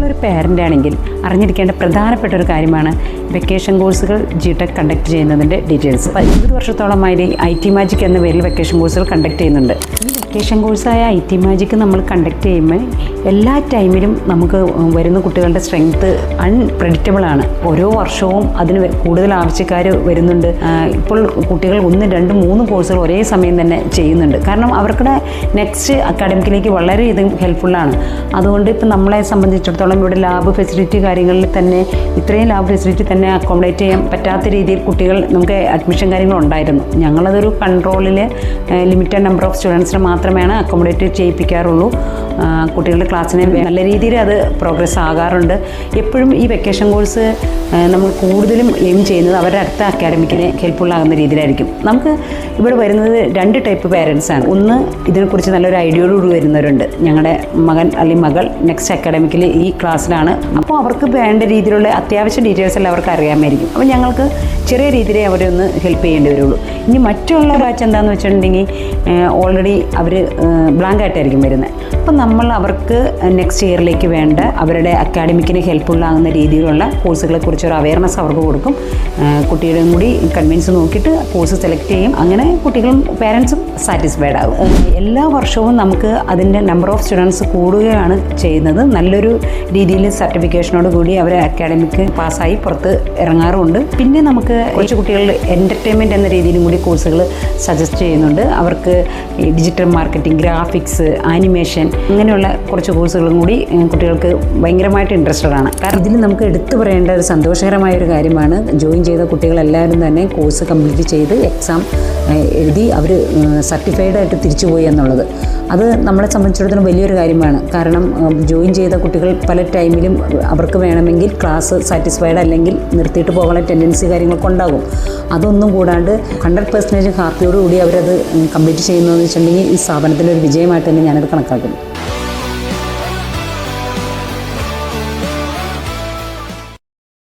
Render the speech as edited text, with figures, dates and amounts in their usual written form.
നിങ്ങളൊരു പാരൻ്റ് ആണെങ്കിൽ അറിഞ്ഞിരിക്കേണ്ട പ്രധാനപ്പെട്ട ഒരു കാര്യമാണ് വെക്കേഷൻ കോഴ്സുകൾ GTech കണ്ടക്ട് ചെയ്യുന്നതിൻ്റെ ഡീറ്റെയിൽസ്. 20 വർഷത്തോളമായി IT മാജിക് എന്ന പേരിൽ വെക്കേഷൻ കോഴ്സുകൾ കണ്ടക്ട് ചെയ്യുന്നുണ്ട്. ഈ വെക്കേഷൻ കോഴ്സായ IT മാജിക് നമ്മൾ കണ്ടക്ട് ചെയ്യുമ്പോൾ എല്ലാ ടൈമിലും നമുക്ക് വരുന്ന കുട്ടികളുടെ സ്ട്രെങ്ത്ത് അൺപ്രെഡിക്റ്റബിളാണ്. ഓരോ വർഷവും അതിന് കൂടുതൽ ആവശ്യക്കാർ വരുന്നുണ്ട്. ഇപ്പോൾ കുട്ടികൾ 1, 2, 3 കോഴ്സുകൾ ഒരേ സമയം തന്നെ ചെയ്യുന്നുണ്ട്. കാരണം അവർക്കുടെ നെക്സ്റ്റ് അക്കാഡമിക്കിലേക്ക് വളരെയധികം ഹെൽപ്ഫുള്ളാണ്. അതുകൊണ്ട് ഇപ്പം നമ്മളെ സംബന്ധിച്ചിടത്തോളം ഇവിടെ ലാബ് ഫെസിലിറ്റി കാര്യങ്ങളിൽ തന്നെ ഇത്രയും ലാബ് ഫെസിലിറ്റി തന്നെ അക്കോമഡേറ്റ് ചെയ്യാൻ പറ്റാത്ത രീതിയിൽ കുട്ടികൾ നമുക്ക് അഡ്മിഷൻ കാര്യങ്ങളുണ്ടായിരുന്നു. ഞങ്ങളതൊരു കൺട്രോളിൽ ലിമിറ്റഡ് നമ്പർ ഓഫ് സ്റ്റുഡൻസിനെ മാത്രമാണ് അക്കോമഡേറ്റ് ചെയ്യിപ്പിക്കാറുള്ളൂ. കുട്ടികളുടെ ക്ലാസ്സിനെ നല്ല രീതിയിൽ അത് പ്രോഗ്രസ് ആകാറുണ്ട്. എപ്പോഴും ഈ വെക്കേഷൻ കോഴ്സ് നമ്മൾ കൂടുതലും എയിം ചെയ്യുന്നത് അവരുടെ അടുത്ത അക്കാഡമിക്കിനെ ഹെൽപ്ഫുള്ളാകുന്ന രീതിയിലായിരിക്കും. നമുക്ക് ഇവിടെ വരുന്നത് 2 ടൈപ്പ് പേരൻസാണ്. ഒന്ന്, ഇതിനെക്കുറിച്ച് നല്ലൊരു ഐഡിയോടുകൂടി വരുന്നവരുണ്ട്. ഞങ്ങളുടെ മകൻ അല്ലെങ്കിൽ മകൾ നെക്സ്റ്റ് അക്കാഡമിക്കിൽ ഈ ക്ലാസ്സിലാണ്. അപ്പോൾ അവർക്ക് വേണ്ട രീതിയിലുള്ള അത്യാവശ്യ ഡീറ്റെയിൽസ് എല്ലാം അവർക്ക് അറിയാമായിരിക്കും. അപ്പോൾ ഞങ്ങൾക്ക് ചെറിയ രീതിയിലേ അവരെ ഒന്ന് ഹെൽപ്പ് ചെയ്യേണ്ടി വരുള്ളൂ. ഇനി മറ്റുള്ള ബാച്ച് എന്താണെന്ന് വെച്ചിട്ടുണ്ടെങ്കിൽ ഓൾറെഡി അവർ ബ്ലാങ്ക് ആയിട്ടായിരിക്കും വരുന്നത്. അപ്പം നമ്മൾ അവർക്ക് നെക്സ്റ്റ് ഇയറിലേക്ക് വേണ്ട അവരുടെ അക്കാഡമിക്കിന് ഹെൽപ്ഫുള്ളാകുന്ന രീതിയിലുള്ള കോഴ്സുകളെ കുറിച്ചൊരു അവയർനെസ് അവർക്ക് കൊടുക്കും. കുട്ടികളെയും കൂടി കൺവിൻസ് നോക്കിയിട്ട് കോഴ്സ് സെലക്ട് ചെയ്യും. അങ്ങനെ കുട്ടികളും പേരൻസും സാറ്റിസ്ഫൈഡ് ആകും. എല്ലാ വർഷവും നമുക്ക് അതിൻ്റെ നമ്പർ ഓഫ് സ്റ്റുഡൻസ് കൂടുകയാണ് ചെയ്യുന്നത്. നല്ലൊരു രീതിയിൽ സർട്ടിഫിക്കേഷനോട് കൂടി അവരെ അക്കാഡമിക്ക് പാസ്സായി പുറത്ത് ഇറങ്ങാറുമുണ്ട്. പിന്നെ നമുക്ക് കുറച്ച് കുട്ടികൾ എൻ്റർടൈൻമെൻറ്റ് എന്ന രീതിയിലും കൂടി കോഴ്സുകൾ സജസ്റ്റ് ചെയ്യുന്നുണ്ട്. അവർക്ക് ഡിജിറ്റൽ മാർക്കറ്റിംഗ്, ഗ്രാഫിക്സ്, ആനിമേഷൻ അങ്ങനെയുള്ള കുറച്ച് കോഴ്സുകളും കൂടി കുട്ടികൾക്ക് ഭയങ്കരമായിട്ട് ഇൻട്രസ്റ്റഡ് ആണ്. കാരണം ഇതിൽ നമുക്ക് എടുത്തു പറയേണ്ട ഒരു സന്തോഷകരമായ ഒരു കാര്യമാണ്, ജോയിൻ ചെയ്ത കുട്ടികളെല്ലാവരും തന്നെ കോഴ്സ് കംപ്ലീറ്റ് ചെയ്ത് എക്സാം എഴുതി അവർ സർട്ടിഫൈഡ് ആയിട്ട് തിരിച്ചുപോയി എന്നുള്ളത്. അത് നമ്മളെ സംബന്ധിച്ചിടത്തോളം വലിയൊരു കാര്യമാണ്. കാരണം ജോയിൻ ചെയ്ത കുട്ടികൾ പല ടൈമിലും അവർക്ക് വേണമെങ്കിൽ ക്ലാസ് സാറ്റിസ്ഫൈഡ് അല്ലെങ്കിൽ നിർത്തിയിട്ട് പോകാനുള്ള ടെൻഡൻസി കാര്യങ്ങളൊക്കെ ഉണ്ടാകും. അതൊന്നും കൂടാണ്ട് 100% ഹാപ്പിയോടുകൂടി അവരത് കംപ്ലീറ്റ് ചെയ്യുന്നതെന്ന് വെച്ചിട്ടുണ്ടെങ്കിൽ ഈ സ്ഥാപനത്തിൻ്റെ ഒരു വിജയമായിട്ട് തന്നെ ഞാനത് കണക്കാക്കുന്നു.